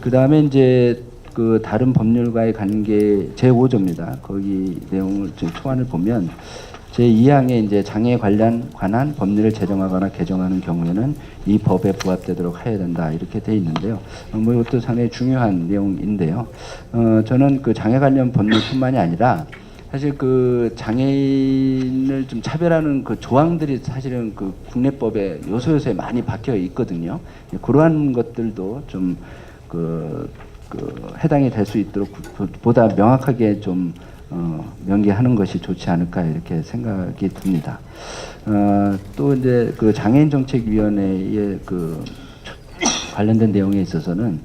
그 다음에 이제 그 다른 법률과의 관계 제5조입니다. 거기 내용을 초안을 보면 제2항에 이제 장애 관한 법률을 제정하거나 개정하는 경우에는 이 법에 부합되도록 해야 된다 이렇게 돼 있는데요. 뭐 이것도 상당히 중요한 내용인데요. 저는 그 장애 관련 법률뿐만이 아니라 사실 그 장애인을 좀 차별하는 그 조항들이 사실은 그 국내법에 요소요소에 많이 박혀 있거든요. 그러한 것들도 좀 해당이 될 수 있도록 보다 명확하게 좀 명기하는 것이 좋지 않을까 이렇게 생각이 듭니다. 또 이제 그 장애인정책위원회의 그 관련된 내용에 있어서는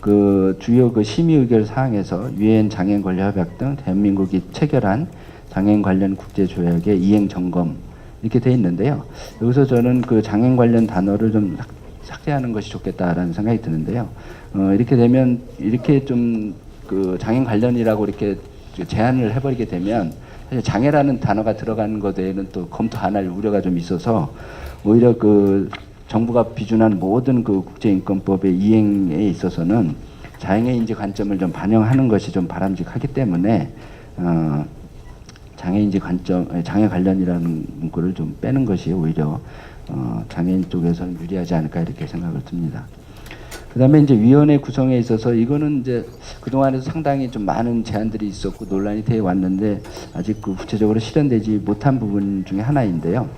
그 주요 그 심의 의결 사항에서 유엔 장애인 권리 협약 등 대한민국이 체결한 장애인 관련 국제 조약의 이행 점검 이렇게 돼 있는데요. 여기서 저는 그 장애인 관련 단어를 좀 삭제하는 것이 좋겠다라는 생각이 드는데요. 이렇게 되면 이렇게 좀 그 장애인 관련이라고 이렇게 제한을 해버리게 되면 사실 장애라는 단어가 들어가는 것 외에는 또 검토 안 할 우려가 좀 있어서 오히려 그 정부가 비준한 모든 그 국제인권법의 이행에 있어서는 장애인지 관점을 좀 반영하는 것이 좀 바람직하기 때문에 장애인지 관점, 장애 관련이라는 문구를 좀 빼는 것이 오히려 장애인 쪽에서는 유리하지 않을까 이렇게 생각을 듭니다. 그다음에 이제 위원회 구성에 있어서 이거는 이제 그동안에도 상당히 좀 많은 제안들이 있었고 논란이 되어 왔는데 아직 그 구체적으로 실현되지 못한 부분 중에 하나인데요.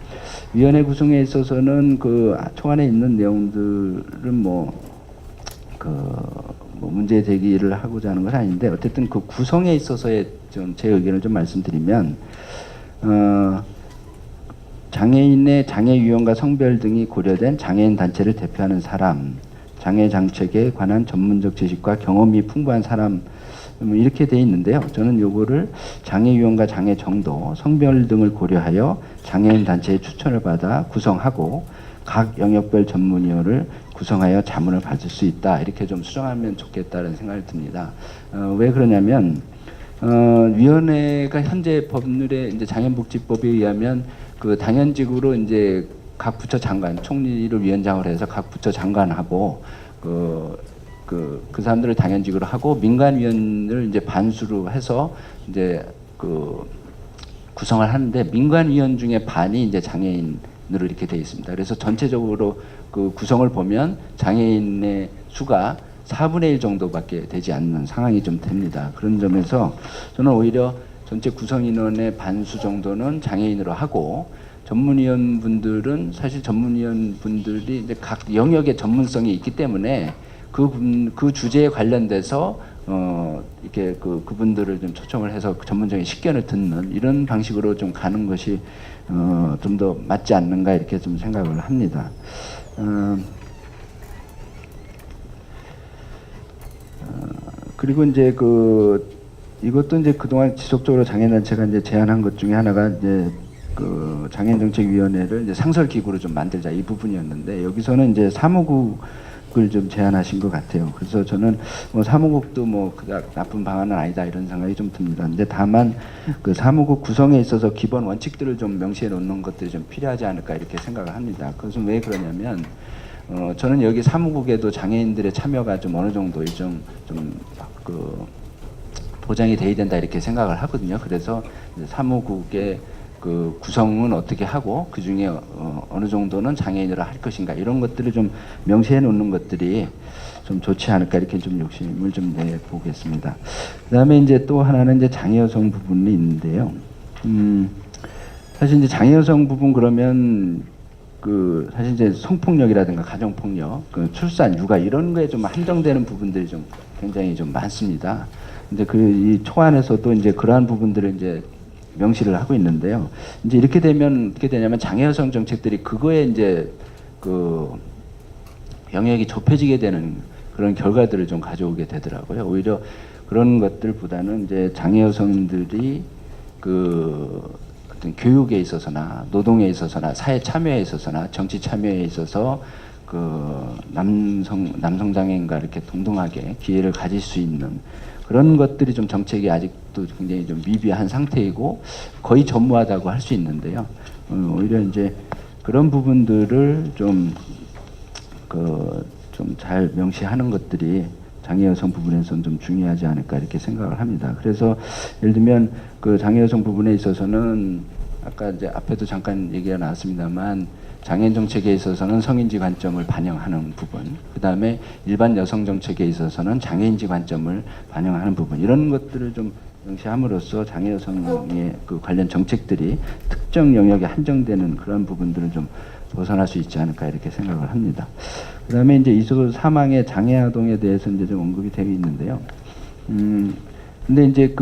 위원회 구성에 있어서는 그 초안에 있는 내용들은 뭐 문제 제기를 하고자 하는 건 아닌데 어쨌든 그 구성에 있어서의 좀 제 의견을 좀 말씀드리면 장애인의 장애 유형과 성별 등이 고려된 장애인 단체를 대표하는 사람, 장애 정책에 관한 전문적 지식과 경험이 풍부한 사람 이렇게 돼 있는데요. 저는 요거를 장애 유형과 장애 정도, 성별 등을 고려하여 장애인 단체의 추천을 받아 구성하고 각 영역별 전문위원을 구성하여 자문을 받을 수 있다. 이렇게 좀 수정하면 좋겠다는 생각이 듭니다. 왜 그러냐면 위원회가 현재 법률에 이제 장애인복지법에 의하면 그 당연직으로 이제 각 부처 장관, 총리를 위원장으로 해서 각 부처 장관하고 그 사람들을 당연직으로 하고 민간위원을 이제 반수로 해서 이제 그 구성을 하는데 민간위원 중에 반이 이제 장애인으로 이렇게 되어 있습니다. 그래서 전체적으로 그 구성을 보면 장애인의 수가 4분의 1 정도밖에 되지 않는 상황이 좀 됩니다. 그런 점에서 저는 오히려 전체 구성인원의 반수 정도는 장애인으로 하고 전문위원 분들은 사실 전문위원 분들이 이제 각 영역의 전문성이 있기 때문에 그 주제에 관련돼서 이렇게 그분들을 좀 초청을 해서 전문적인 식견을 듣는 이런 방식으로 좀 가는 것이 좀 더 맞지 않는가 이렇게 좀 생각을 합니다. 그리고 이제 이것도 이제 그동안 지속적으로 장애단체가 이제 제안한 것 중에 하나가 이제 그 장애인정책위원회를 이제 상설기구로 좀 만들자 이 부분이었는데 여기서는 이제 사무국을 좀 제안하신 것 같아요. 그래서 저는 뭐 사무국도 뭐 그닥 나쁜 방안은 아니다 이런 생각이 좀 듭니다. 근데 다만 그 사무국 구성에 있어서 기본 원칙들을 좀 명시해 놓는 것들이 좀 필요하지 않을까 이렇게 생각을 합니다. 그것은 왜 그러냐면 저는 여기 사무국에도 장애인들의 참여가 좀 어느 정도 일정 보장이 돼야 된다 이렇게 생각을 하거든요. 그래서 사무국의 그 구성은 어떻게 하고 그 중에 어느 정도는 장애인으로 할 것인가 이런 것들을 좀 명시해 놓는 것들이 좀 좋지 않을까 이렇게 좀 욕심을 좀 내보겠습니다. 그다음에 이제 또 하나는 이제 장애 여성 부분이 있는데요. 사실 이제 장애 여성 부분 그러면 사실 이제 성폭력이라든가 가정폭력, 출산, 육아 이런 거에 좀 한정되는 부분들이 좀 굉장히 좀 많습니다. 근데 이 초안에서도 이제 그러한 부분들을 이제 명시를 하고 있는데요. 이제 이렇게 되면 어떻게 되냐면 장애 여성 정책들이 그거에 이제 영역이 좁혀지게 되는 그런 결과들을 좀 가져오게 되더라고요. 오히려 그런 것들보다는 이제 장애 여성들이 어떤 교육에 있어서나 노동에 있어서나 사회 참여에 있어서나 정치 참여에 있어서 남성 장애인과 이렇게 동등하게 기회를 가질 수 있는 그런 것들이 좀 정책이 아직도 굉장히 좀 미비한 상태이고 거의 전무하다고 할 수 있는데요. 오히려 이제 그런 부분들을 좀 잘 명시하는 것들이 장애 여성 부분에서는 좀 중요하지 않을까 이렇게 생각을 합니다. 그래서 예를 들면 그 장애 여성 부분에 있어서는 아까 이제 앞에도 잠깐 얘기가 나왔습니다만 장애인 정책에 있어서는 성인지 관점을 반영하는 부분, 그 다음에 일반 여성 정책에 있어서는 장애인지 관점을 반영하는 부분 이런 것들을 좀 명시함으로써 장애 여성의 그 관련 정책들이 특정 영역에 한정되는 그런 부분들을 좀 벗어날 수 있지 않을까 이렇게 생각을 합니다. 그 다음에 이제 이소 사망의 장애 아동에 대해서 이제 좀 언급이 되어 있는데요. 근데 이제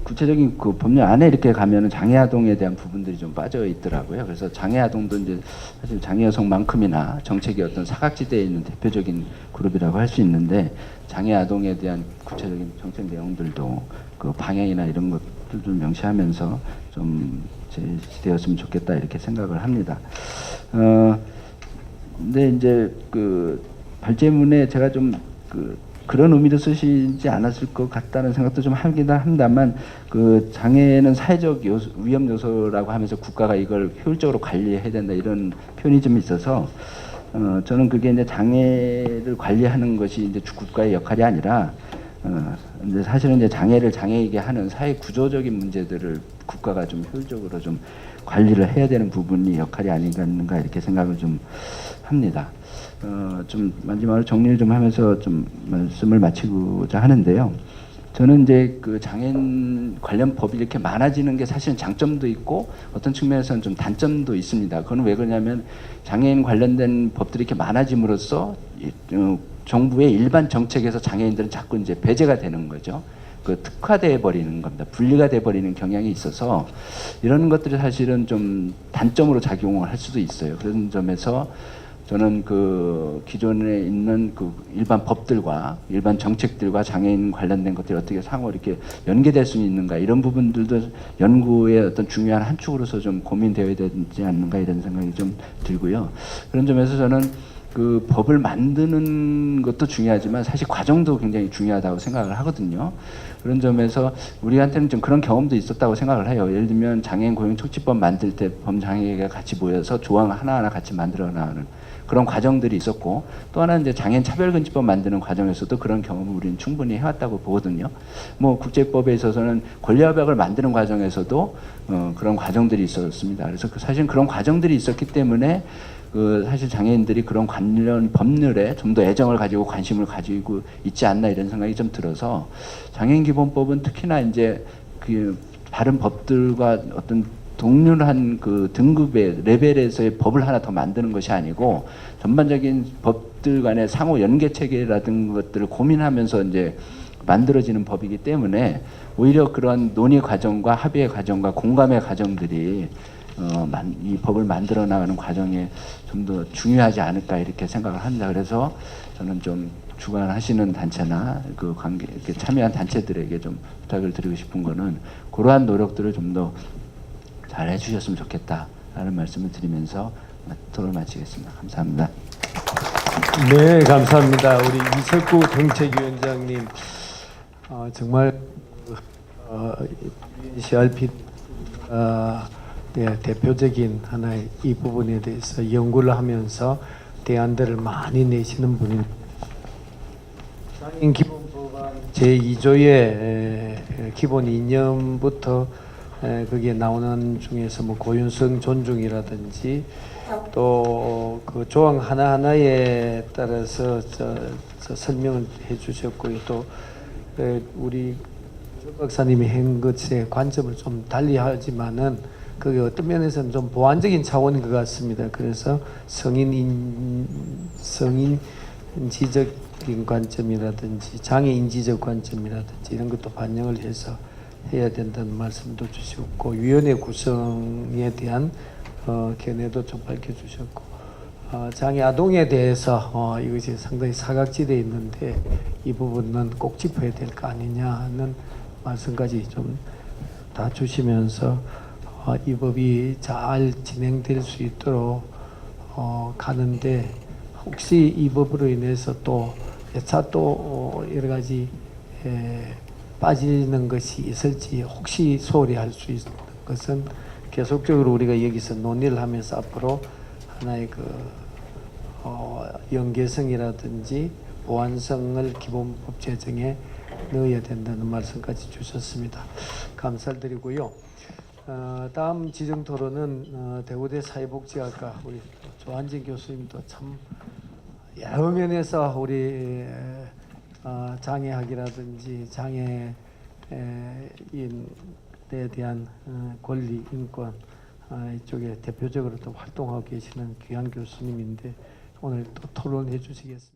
구체적인 법률 안에 이렇게 가면은 장애 아동에 대한 부분들이 좀 빠져 있더라고요. 그래서 장애 아동도 이제 사실 장애 여성만큼이나 정책의 어떤 사각지대에 있는 대표적인 그룹이라고 할 수 있는데 장애 아동에 대한 구체적인 정책 내용들도 방향이나 이런 것들 좀 명시하면서 좀 제시되었으면 좋겠다 이렇게 생각을 합니다. 근데 이제 발제문에 제가 좀 그런 의미로 쓰시지 않았을 것 같다는 생각도 좀 하긴 합니다만 장애는 사회적 위험 요소라고 하면서 국가가 이걸 효율적으로 관리해야 된다 이런 표현이 좀 있어서 저는 그게 이제 장애를 관리하는 것이 이제 국가의 역할이 아니라 근데 사실은 이제 장애를 장애이게 하는 사회 구조적인 문제들을 국가가 좀 효율적으로 좀 관리를 해야 되는 부분이 역할이 아닌가 이렇게 생각을 좀 합니다. 좀 마지막으로 정리를 좀 하면서 좀 말씀을 마치고자 하는데요. 저는 이제 그 장애인 관련 법이 이렇게 많아지는 게 사실은 장점도 있고 어떤 측면에서는 좀 단점도 있습니다. 그건 왜 그러냐면 장애인 관련된 법들이 이렇게 많아짐으로써 정부의 일반 정책에서 장애인들은 자꾸 이제 배제가 되는 거죠. 그 특화돼 버리는 겁니다. 분리가 돼 버리는 경향이 있어서 이런 것들이 사실은 좀 단점으로 작용을 할 수도 있어요. 그런 점에서 저는 그 기존에 있는 그 일반 법들과 일반 정책들과 장애인 관련된 것들이 어떻게 상호 이렇게 연계될 수 있는가 이런 부분들도 연구의 어떤 중요한 한 축으로서 좀 고민되어야 되지 않는가 이런 생각이 좀 들고요. 그런 점에서 저는 그 법을 만드는 것도 중요하지만 사실 과정도 굉장히 중요하다고 생각을 하거든요. 그런 점에서 우리한테는 좀 그런 경험도 있었다고 생각을 해요. 예를 들면 장애인 고용 촉진법 만들 때 범장애가 같이 모여서 조항 하나하나 같이 만들어 나가는 그런 과정들이 있었고 또 하나는 이제 장애인 차별금지법 만드는 과정에서도 그런 경험을 우리는 충분히 해왔다고 보거든요. 뭐 국제법에 있어서는 권리협약을 만드는 과정에서도 그런 과정들이 있었습니다. 그래서 사실 그런 과정들이 있었기 때문에 그 사실 장애인들이 그런 관련 법률에 좀 더 애정을 가지고 관심을 가지고 있지 않나 이런 생각이 좀 들어서 장애인 기본법은 특히나 이제 그 다른 법들과 어떤 동일한 그 등급의 레벨에서의 법을 하나 더 만드는 것이 아니고 전반적인 법들 간의 상호 연계 체계라든 것들을 고민하면서 이제 만들어지는 법이기 때문에 오히려 그런 논의 과정과 합의의 과정과 공감의 과정들이 이 법을 만들어 나가는 과정에 좀 더 중요하지 않을까 이렇게 생각을 합니다. 그래서 저는 좀 주관하시는 단체나 그 관계 이렇게 참여한 단체들에게 좀 부탁을 드리고 싶은 거는 그러한 노력들을 좀 더 잘 해주셨으면 좋겠다라는 말씀을 드리면서 토론을 마치겠습니다. 감사합니다. 네, 감사합니다. 우리 이석구 정책위원장님 정말 CRP 예, 대표적인 하나의 이 부분에 대해서 연구를 하면서 대안들을 많이 내시는 분입니다. 장애인 기본법안 제2조의 기본 이념부터 거기에 나오는 중에서 뭐 고윤성 존중이라든지 또 그 조항 하나하나에 따라서 설명을 해주셨고요. 또 우리 조 박사님이 한 것에 관점을 좀 달리하지만은 그게 어떤 면에서는 좀 보완적인 차원인 것 같습니다. 그래서 성인지적인 관점이라든지 장애인지적 관점이라든지 이런 것도 반영을 해서 해야 된다는 말씀도 주셨고 위원회 구성에 대한 견해도 좀 밝혀주셨고 장애 아동에 대해서 이것이 상당히 사각지대에 있는데 이 부분은 꼭 짚어야 될 거 아니냐는 말씀까지 좀 다 주시면서 이 법이 잘 진행될 수 있도록 가는데 혹시 이 법으로 인해서 또 여차 또 여러 가지 빠지는 것이 있을지 혹시 소홀히 할 수 있는 것은 계속적으로 우리가 여기서 논의를 하면서 앞으로 하나의 그 연계성이라든지 보완성을 기본법 제정에 넣어야 된다는 말씀까지 주셨습니다. 감사를 드리고요. 다음 지정 토론은 대구대 사회복지학과 우리 조한진 교수님도 참 여러 면에서 우리 장애학이라든지 장애인에 대한 권리, 인권 이쪽에 대표적으로 또 활동하고 계시는 귀한 교수님인데 오늘 또 토론해 주시겠습니다.